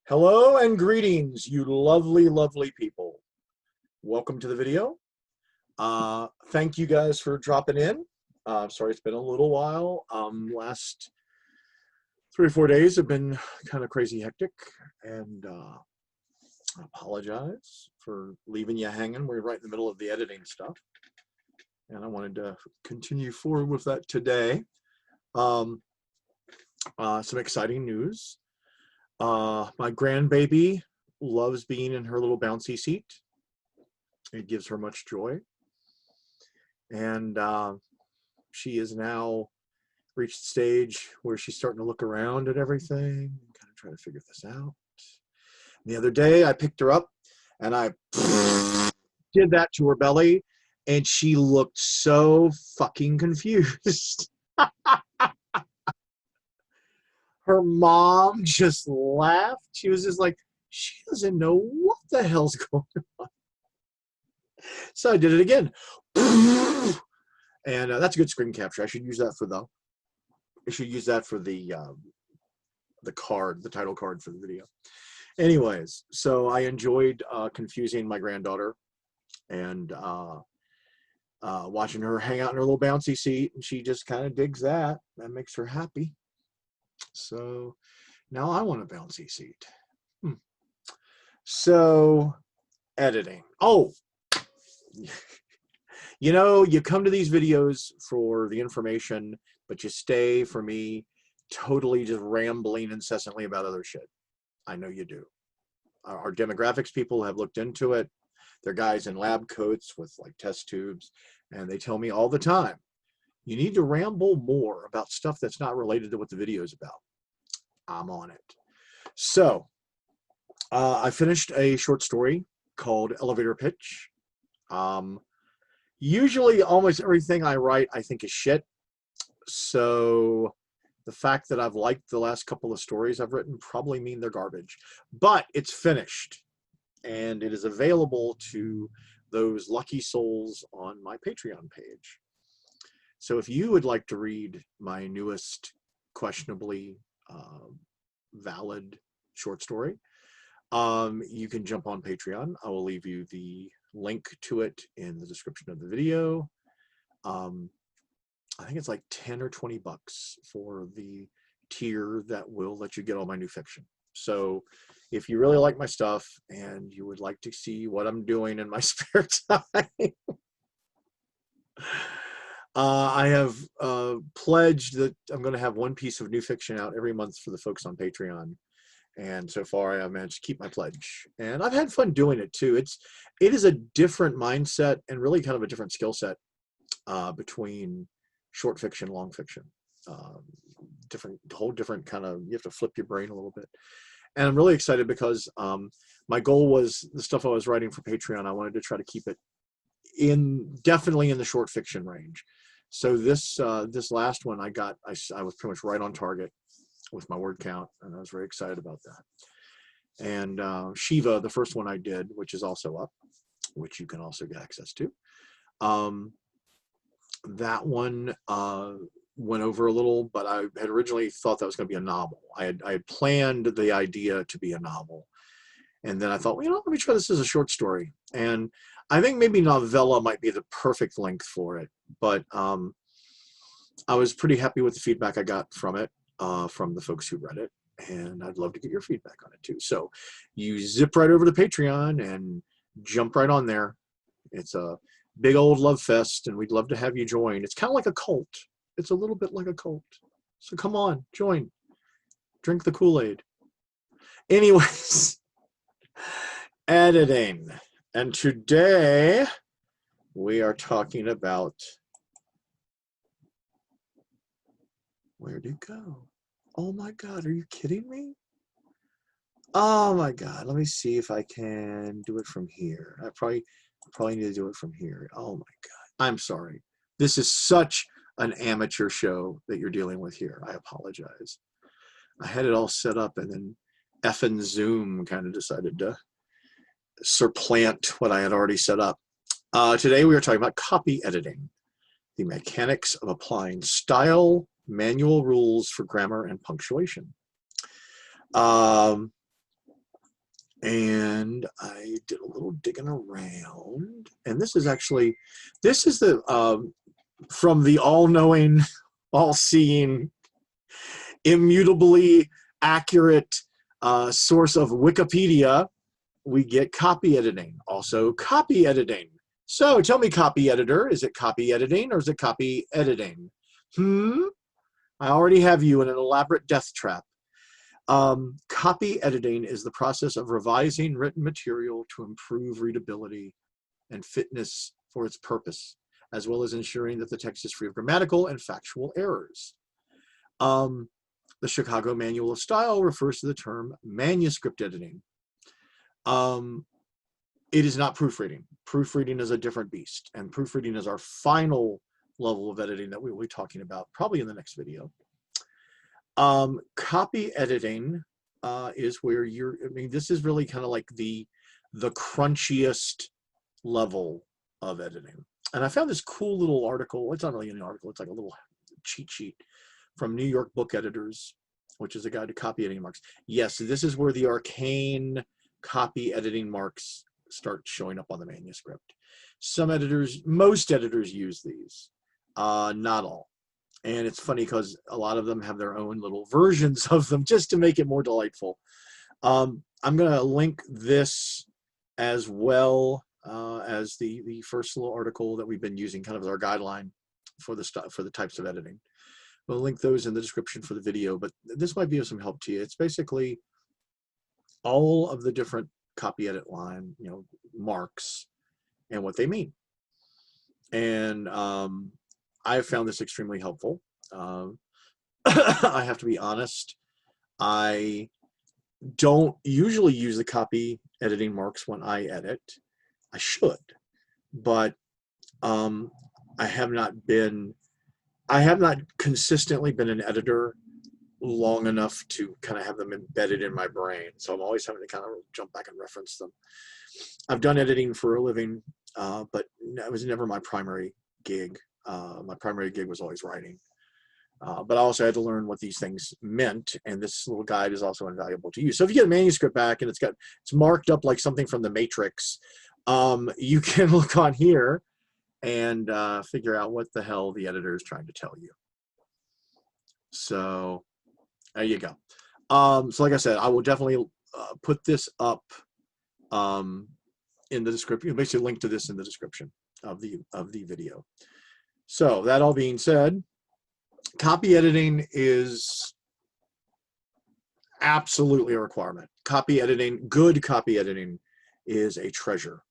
Hello and greetings, you lovely, lovely people. Welcome to the video. Thank you guys for dropping in. Sorry it's been a little while. Last 3 or 4 days have been kind of crazy hectic, and I apologize for leaving you hanging. We're right in the middle of the editing stuff, and I wanted to continue forward with that today. Some exciting news. My grandbaby loves being in her little bouncy seat. It gives her much joy. And she is now reached the stage where she's starting to look around at everything and kind of try to figure this out. The other day I picked her up and I did that to her belly, and she looked so fucking confused. Her mom just laughed. She was just like, she doesn't know what the hell's going on. So I did it again. And that's a good screen capture. I should use that for the card, the title card for the video. Anyways, so I enjoyed confusing my granddaughter and watching her hang out in her little bouncy seat, and she just kind of digs that. That makes her happy. So now I want a bouncy seat. So editing. Oh, you know, you come to these videos for the information, but you stay for me totally just rambling incessantly about other shit. I know you do. Our demographics people have looked into it. They're guys in lab coats with like test tubes, and they tell me all the time, you need to ramble more about stuff that's not related to what the video is about. I'm on it. So I finished a short story called Elevator Pitch. Usually almost everything I write I think is shit. So the fact that I've liked the last couple of stories I've written probably mean they're garbage. But it's finished, and it is available to those lucky souls on my Patreon page. So if you would like to read my newest questionably valid short story, you can jump on Patreon. I will leave you the link to it in the description of the video. I think it's like 10 or 20 bucks for the tier that will let you get all my new fiction. So if you really like my stuff and you would like to see what I'm doing in my spare time, I have pledged that I'm going to have one piece of new fiction out every month for the folks on Patreon. And so far I managed to keep my pledge, and I've had fun doing it too. It is a different mindset and really kind of a different skill set between short fiction, long fiction. Whole different kind of, you have to flip your brain a little bit. And I'm really excited because my goal was the stuff I was writing for Patreon, I wanted to try to keep it definitely in the short fiction range. So this last one I was pretty much right on target with my word count, and I was very excited about that. And Shiva, the first one I did, which is also up, which you can also get access to, that one went over a little, but I had originally thought that was going to be a novel. I had planned the idea to be a novel, and then I thought, well, you know, let me try this as a short story. And I think maybe novella might be the perfect length for it, but I was pretty happy with the feedback I got from it. From the folks who read it, and I'd love to get your feedback on it too. So you zip right over to Patreon and jump right on there. It's a big old love fest, and we'd love to have you join. It's kind of like a cult. It's a little bit like a cult. So come on, join. Drink the Kool-Aid. Anyways, editing. And today we are talking about, where'd it go? Oh my God, are you kidding me? Oh my God, let me see if I can do it from here. I probably need to do it from here. Oh my God, I'm sorry. This is such an amateur show that you're dealing with here. I apologize. I had it all set up, and then effing Zoom kind of decided to supplant what I had already set up. Today we are talking about copy editing, the mechanics of applying style, manual rules for grammar and punctuation. And I did a little digging around, and this is the from the all-knowing, all-seeing, immutably accurate source of Wikipedia. We get copy editing, also copy editing. So tell me, copy editor, is it copy editing or is it copy editing? I already have you in an elaborate death trap. Copy editing is the process of revising written material to improve readability and fitness for its purpose, as well as ensuring that the text is free of grammatical and factual errors. The Chicago Manual of Style refers to the term manuscript editing. It is not proofreading. Proofreading is a different beast, and proofreading is our final level of editing that we will be talking about probably in the next video. Copy editing is where this is really kind of like the crunchiest level of editing. And I found this cool little article. It's not really an article, it's like a little cheat sheet from New York Book Editors, which is a guide to copy editing marks. Yes, this is where the arcane copy editing marks start showing up on the manuscript. Most editors use these, not all. And it's funny because a lot of them have their own little versions of them just to make it more delightful. I'm going to link this as well as the first little article that we've been using kind of as our guideline for the types of editing. We'll link those in the description for the video, but this might be of some help to you. It's basically all of the different copy edit line, marks and what they mean. And I've found this extremely helpful. I have to be honest, I don't usually use the copy editing marks when I edit. I should, but I have not consistently been an editor long enough to kind of have them embedded in my brain. So I'm always having to kind of jump back and reference them. I've done editing for a living, but it was never my primary gig. My primary gig was always writing. But I also had to learn what these things meant, and this little guide is also invaluable to you. So if you get a manuscript back and it's marked up like something from the Matrix, you can look on here and figure out what the hell the editor is trying to tell you. So there you go. So like I said, I will definitely put this up in the description. Basically link to this in the description of the video. So that all being said, copy editing is absolutely a requirement. Good copy editing is a treasure.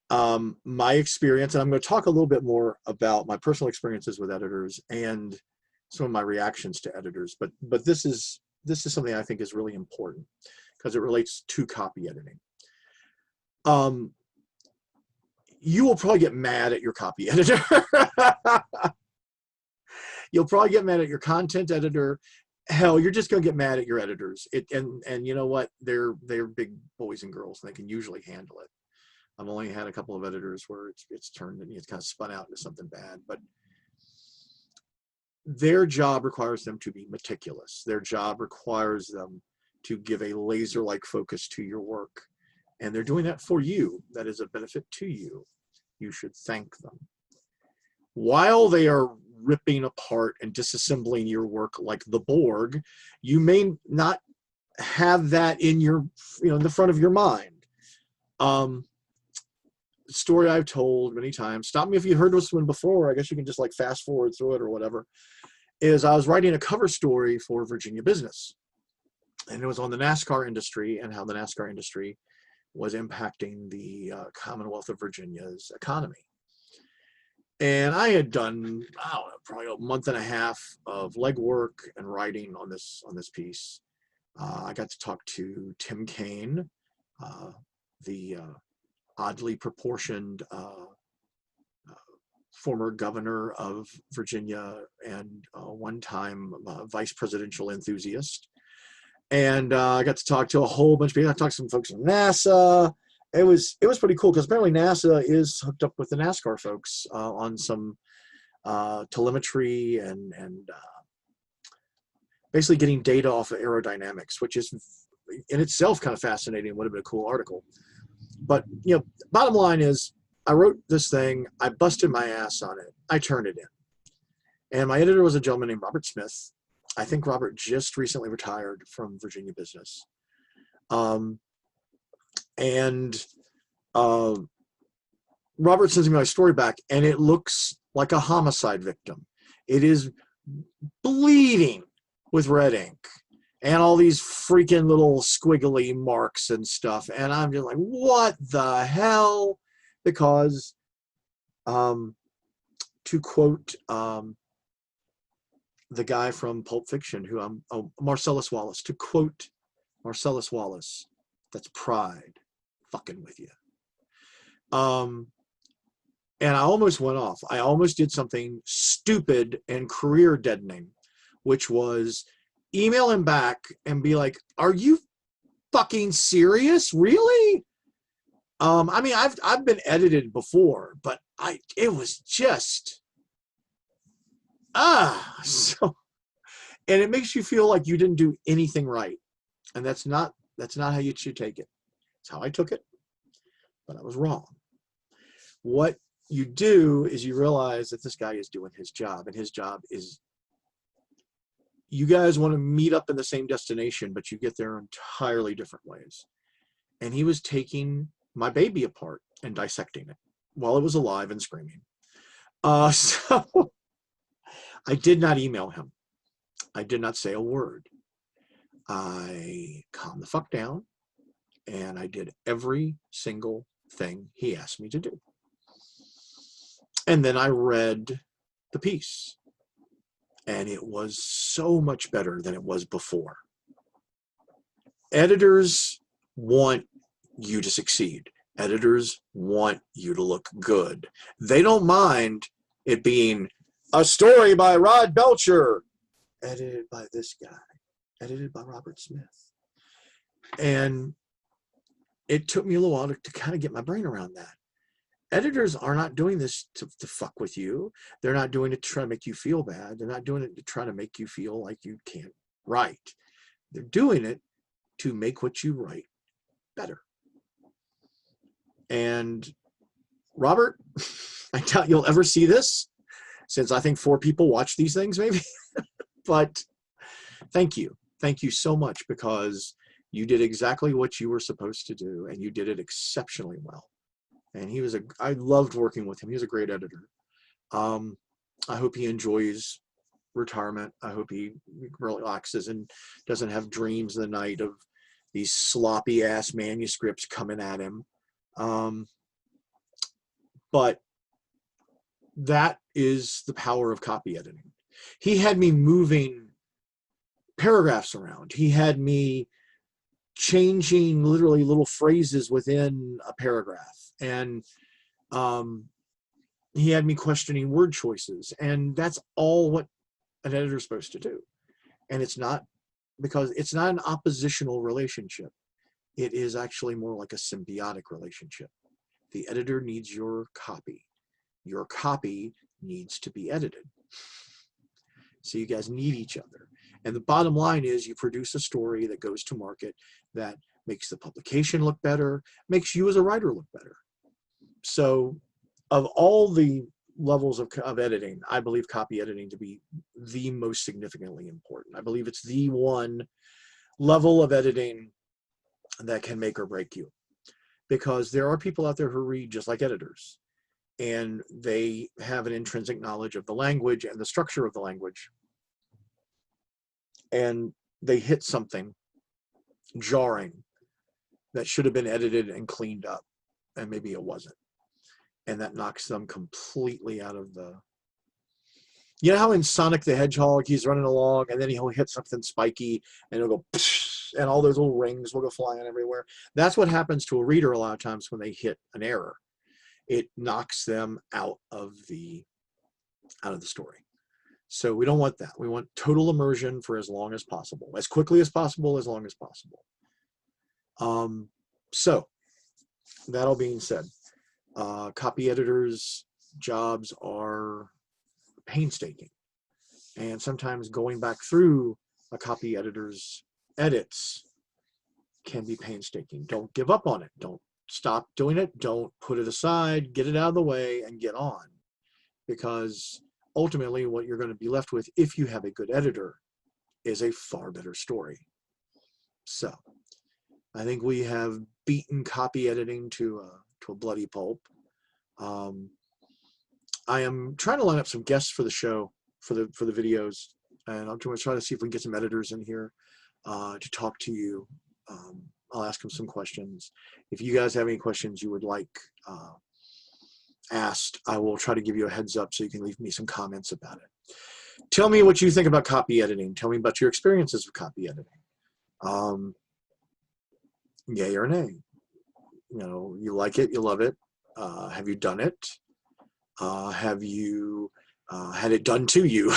My experience, and I'm going to talk a little bit more about my personal experiences with editors and some of my reactions to editors, but this is something I think is really important because it relates to copy editing. You will probably get mad at your copy editor. You'll probably get mad at your content editor. Hell, you're just going to get mad at your editors. And you know what? They're big boys and girls, and they can usually handle it. I've only had a couple of editors where it's turned and it's kind of spun out into something bad, but their job requires them to be meticulous. Their job requires them to give a laser-like focus to your work. And they're doing that for you. That is a benefit to you. You should thank them. While they are ripping apart and disassembling your work like the Borg, you may not have that in your, in the front of your mind. Story I've told many times, stop me if you heard this one before, I guess you can just like fast forward through it or whatever, is I was writing a cover story for Virginia Business. And it was on the NASCAR industry and how the NASCAR industry was impacting the Commonwealth of Virginia's economy. And I had done, I don't know, probably a month and a half of legwork and writing on this piece. I got to talk to Tim Kaine, the oddly proportioned former governor of Virginia and one-time vice presidential enthusiast. And I got to talk to a whole bunch of people. I talked to some folks from NASA. It was pretty cool because apparently NASA is hooked up with the NASCAR folks on some telemetry and basically getting data off of aerodynamics, which is in itself kind of fascinating. Would have been a cool article. But, you know, bottom line is I wrote this thing. I busted my ass on it. I turned it in. And my editor was a gentleman named Robert Smith. I think Robert just recently retired from Virginia Business. Robert sends me my story back, and it looks like a homicide victim. It is bleeding with red ink and all these freaking little squiggly marks and stuff. And I'm just like, what the hell? Because, to quote the guy from Pulp Fiction, Marcellus Wallace, to quote Marcellus Wallace, that's pride fucking with you. And I almost went off. I almost did something stupid and career deadening, which was email him back and be like, are you fucking serious? Really? I mean, I've been edited before, but it was just, so, and it makes you feel like you didn't do anything right. And that's not how you should take it. It's how I took it, but I was wrong. What you do is you realize that this guy is doing his job, and his job is, you guys want to meet up in the same destination, but you get there entirely different ways. And he was taking my baby apart and dissecting it while it was alive and screaming. So I did not email him. I did not say a word. I calmed the fuck down, and I did every single thing he asked me to do. And then I read the piece, and it was so much better than it was before. Editors want you to succeed. Editors want you to look good. They don't mind it being a story by Rod Belcher, edited by this guy, edited by Robert Smith. And it took me a little while to kind of get my brain around that. Editors are not doing this to fuck with you. They're not doing it to try to make you feel bad. They're not doing it to try to make you feel like you can't write. They're doing it to make what you write better. And Robert, I doubt you'll ever see this, since I think 4 people watch these things maybe. But thank you. Thank you so much, because you did exactly what you were supposed to do, and you did it exceptionally well. And I loved working with him. He was a great editor. I hope he enjoys retirement. I hope he relaxes and doesn't have dreams in the night of these sloppy ass manuscripts coming at him. But that is the power of copy editing. He had me moving paragraphs around. He had me changing literally little phrases within a paragraph. And he had me questioning word choices. And that's all what an editor is supposed to do. And it's not, because it's not an oppositional relationship. It is actually more like a symbiotic relationship. The editor needs your copy. Your copy needs to be edited. So you guys need each other. And the bottom line is, you produce a story that goes to market that makes the publication look better, makes you as a writer look better. So of all the levels of editing, I believe copy editing to be the most significantly important. I believe it's the one level of editing that can make or break you. Because there are people out there who read just like editors, and they have an intrinsic knowledge of the language and the structure of the language, and they hit something jarring that should have been edited and cleaned up, and maybe it wasn't, and that knocks them completely out of the, you know how in Sonic the Hedgehog he's running along and then he'll hit something spiky and it'll go and all those little rings will go flying everywhere. That's what happens to a reader a lot of times when they hit an error. It knocks them out of the story. So we don't want that. We want total immersion for as long as possible, as quickly as possible, as long as possible. So that all being said, copy editors' jobs are painstaking, and sometimes going back through a copy editor's edits can be painstaking. Don't give up on it. Don't stop doing it. Don't put it aside. Get it out of the way and get on. Because ultimately what you're going to be left with, if you have a good editor, is a far better story. So I think we have beaten copy editing to a bloody pulp. I am trying to line up some guests for the show, for the videos, and I'm going to try to see if we can get some editors in here to talk to you. I'll ask them some questions. If you guys have any questions you would like asked, I will try to give you a heads up so you can leave me some comments about it. Tell me what you think about copy editing. Tell me about your experiences with copy editing. Yay or nay? You know, you like it, you love it. Have you done it? Have you had it done to you?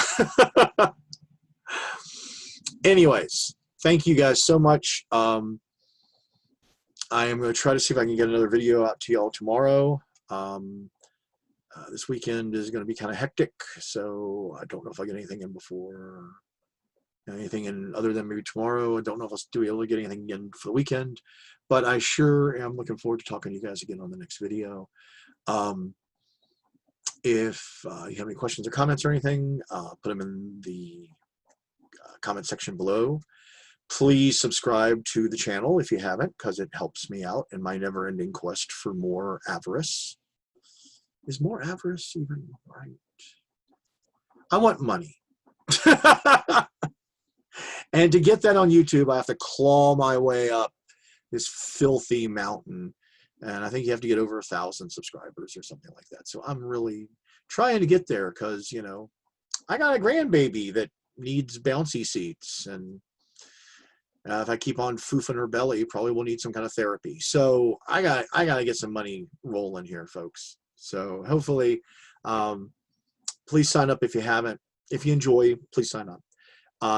Anyways, thank you guys so much. I am going to try to see if I can get another video out to y'all tomorrow. This weekend is going to be kind of hectic, so I don't know if I'll get anything in before, anything in other than maybe tomorrow. I don't know if I'll be able to get anything in for the weekend, but I sure am looking forward to talking to you guys again on the next video. If you have any questions or comments or anything, put them in the comment section below. Please subscribe to the channel if you haven't, because it helps me out in my never-ending quest for more avarice. Is more avarice even right? I want money. And to get that on YouTube, I have to claw my way up this filthy mountain. And I think you have to get over 1,000 subscribers or something like that. So I'm really trying to get there because, you know, I got a grandbaby that needs bouncy seats. And if I keep on foofing her belly, probably will need some kind of therapy. So I got to get some money rolling here, folks. So hopefully, please sign up if you haven't. If you enjoy, please sign up.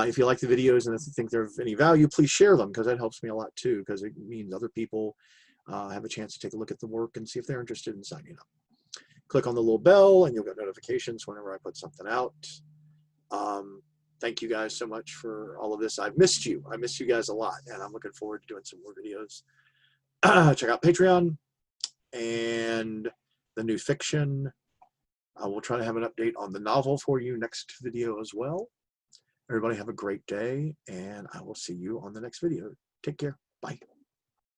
If you like the videos and if you think they're of any value, please share them, because that helps me a lot too, because it means other people have a chance to take a look at the work and see if they're interested in signing up. Click on the little bell and you'll get notifications whenever I put something out. Thank you guys so much for all of this. I've missed you. I miss you guys a lot, and I'm looking forward to doing some more videos. Check out Patreon and the new fiction. I will try to have an update on the novel for you next video as well. Everybody have a great day, and I will see you on the next video. Take care. Bye.